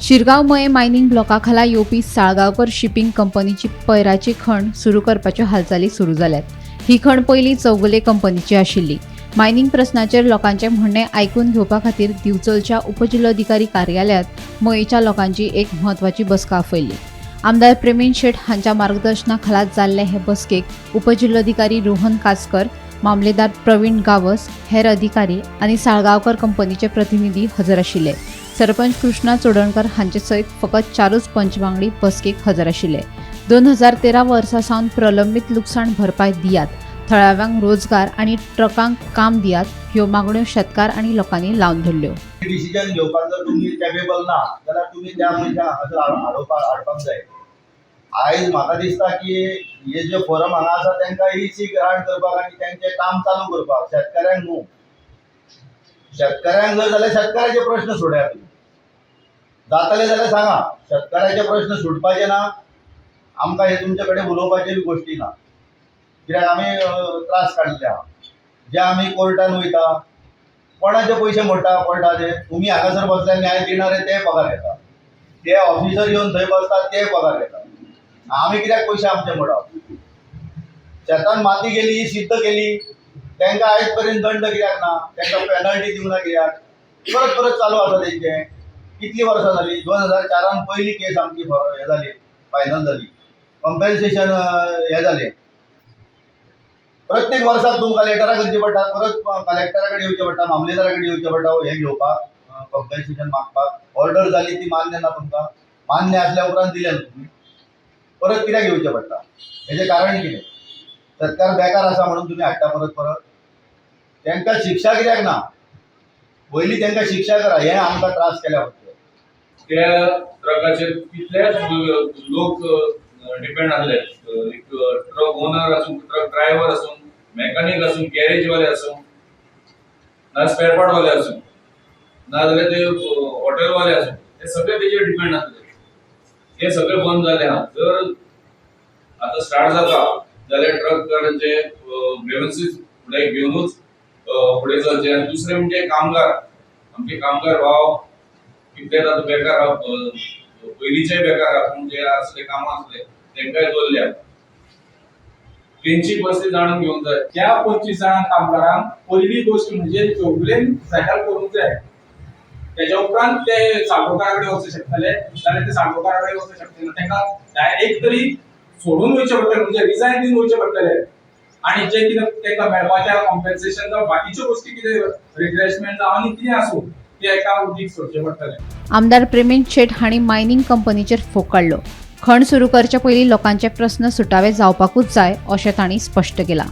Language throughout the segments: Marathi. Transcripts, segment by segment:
शिरगांव मये मायनिंग ब्लॉका खाला येवपी साळगांवकर शिपिंग कंपनीची पैराची खण सुरू करपाच्यो हालचाली सुरू जाल्यात। ही खण पयलीं चौगुले कंपनीची आशिल्ली। मायनिंग प्रस्नाचेर लोकांचे म्हणणे आयकून घेवपा खातीर दिवचलच्या उपजिल्लोधिकारी कार्यालयात मयेच्या लोकांची एक म्हत्वाची बसका आपयल्ली। आमदार प्रवीण शेट हांच्या मार्गदर्शना खाला जाल्ले हे बसकेक उपजिल्लोधिकारी रोहन कासकर, मामलेदार प्रवीण गावस, हेर अधिकारी आनी साळगांवकर कंपनीचे प्रतिनिधी हजर आशिल्ले। सरपंच कृष्णा चोडणकर हांचे सयत फकत 4 पंचवांगडी बसकेक हजर आशिल्ले। 2013 वर्सा सावन प्रलंबित लुकसाण भरपाय दियात, थळाव्यांक रोजगार आनी ट्रकांक काम दियात ह्यो मागण्यो शेतकार आनी लोकांनी लावन धरल्यो। डिसिजन घेवपाक जर तुमी कॅपेबल ना जाल्यार तुमी त्या मनशाक हांगासर हाडपाक जाय। आयज म्हाका दिसता की हे जे फोरम हांगा आसा तांकां इसी ग्रांट करपाक आनी तांचें काम चालू करपाक, शेतकऱ्यांक न्हू। शेतकऱ्यांक जर जाल्यार शेतकऱ्याचे प्रश्न सोडया तुमी, जातले जाल्यार सांगा। शेतकऱ्याचे प्रश्न सुटपाचे ना, आमकां हे तुमचे कडेन उलोवपाचे गोश्टी ना, कित्याक आमी त्रास काडले आहा। जे आमी कोर्टान वयता, कोणाचे पयशे मोडटा कोर्टाचे? तुमी हांगासर बसल्यार न्याय दिणारे ते पगार घेता, ते ऑफिसर येवन थंय बसतात ते पगार घेता। आमी कित्याक पयशे आमचे मोडप? शेतान माती गेली ही सिद्ध केली, तांकां आयज पर्यंत दंड कित्याक ना? तांकां पेनल्टी दिवना कित्याक? परत परत चालू आसा तेंचे। कितली वर्सां जाली? 2004 पयली केस आमची हे जाली, फायनल जाली, कॉम्पेन्सेशन हे जालें। प्रत्येक वर्साक तुमकां लेटरां करची पडटा, परत कलेक्टरा कडेन येवचें पडटा, मामलेदारा कडेन येवचें पडटा हे घेवपाक, कॉम्पेन्सेशन मागपाक। ऑर्डर जाली ती मान्य ना तुमकां, मान्य आसल्या उपरांत दिलें तुमी, परत कित्याक येवचें पडटा? हेजें कारण कितें? सरकार बेकार आसा म्हणून तुमी हाडटा परत परत? तांकां शिक्षा कित्याक ना? पयलीं तांकां शिक्षा करा, हे आमकां त्रास केल्या फक्त। त्या ट्रकाचेर कितलेच लोक डिपेंड आसले, एक ट्रक ओनर आसूं, ट्रक ड्रायव्हर आसूं, मेकॅनिक आसूं, गॅरेज वाले आसूं, ना स्पेअर पार्ट वाले आसूं, ना जाल्यार ते हॉटेल वाले आसूं, हे सगळे तेजेर डिपेंड आसले। हे सगळे बंद जाले आहा। जर आता स्टार्ट जाता जाल्यार ट्रकाचे ग्रेवन्सीस फुडें घेवनूच फुडें चलचे। आनी दुसरे म्हणजे कामगार, आमचे कामगार भाव कितले आतां बेकार आहा, पयलींचे बेकार आहा, पूण जे असले कामां आसले तांकांय दवरल्या। तेंची परिस्थिती जाणून घेवंक जाय। त्या 25 कामगारांक पहिली गोष्ट म्हणजे चौगुलेन सेटल करूंक जाय। त्याच्या उपरांत ते साळगांवकारा कडेन वचूंक शकतले, जाल्यार ते साळगांवकारा कडेन वचूंक शकचे ना, तांकां डायरेक्ट तरी सोडून वयचे पडटले, म्हणजे रिजायन दिवन वयचे पडटले। आणि जे कितें तांकां मेळपाचें कॉम्पेन्सेशन जावं बाकीच्यो गोष्टी कितें रिफ्रेशमेंट जावं आनी कितें आसूं ते एका उदीक सोडचे पडटले। आमदार प्रवीण शेट हांणी मायनिंग कंपनीचेर फोग काडलो। खण सुरू करचे पयलीं लोकांचे प्रस्न सुटावे जावपाकूच जाय अशें तांणी स्पश्ट केलां।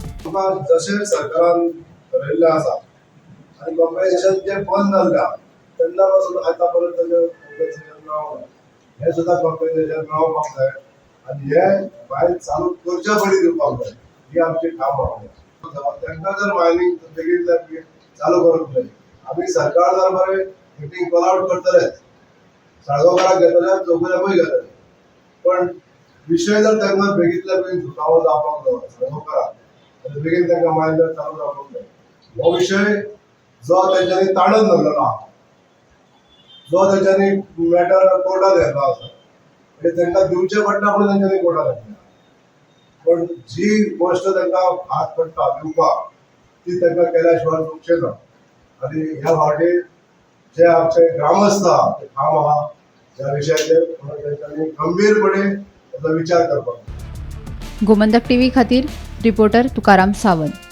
जशें सरकारान ठरयल्लें आसा आनी कॉम्पेन्सेशन जे बंद जाल्लें आहा तेन्ना पासून आतां पर्यंत कॉम्पेन्सेशन मेळोंक ना। हे सुद्दां कॉम्पेन्सेशन मेळोवपाक जाय आनी हे भायर चालू करचे पयलीं दिवपाक जाय, ही आमची ठाम मागणी। तांकां जर मायनिंग बेगीन चालू करूंक जाय। आमी सरकार जर बरें मिटींग कॉल आउट करतलेच, साळगांवकाराक घेतले, चौगुल्याकूय घेतले, पण विशय जर तांकां बेगींतल्या बेगीन सुटावो जावपाक जाय साळगांवकाराक, आनी बेगीन तांकां मायंदार चालू जावपाक जाय। हो विशय जो तेंच्यांनी ताणून धरलेलो आहा, जो तेंच्यांनी मॅटर कोर्टात घेतलो आसा, म्हणजे तांकां दिवचें पडटा म्हणून तेंच्यांनी कोर्टात घेतलें। पण जी गोश्ट तांकां हात पडटा दिवपाक ती तांकां केल्या शिवाय चुकचें ना। आनी ह्या फावटी जे आमचे ग्रामस्थ आहा ते ठाम आहा ह्या विशयाचेर, तेंच्यांनी गंभीरपणे ताचो विचार करपाक जाय। गोमंतक टीव्ही खातीर रिपोर्टर तुकाराम सावंत।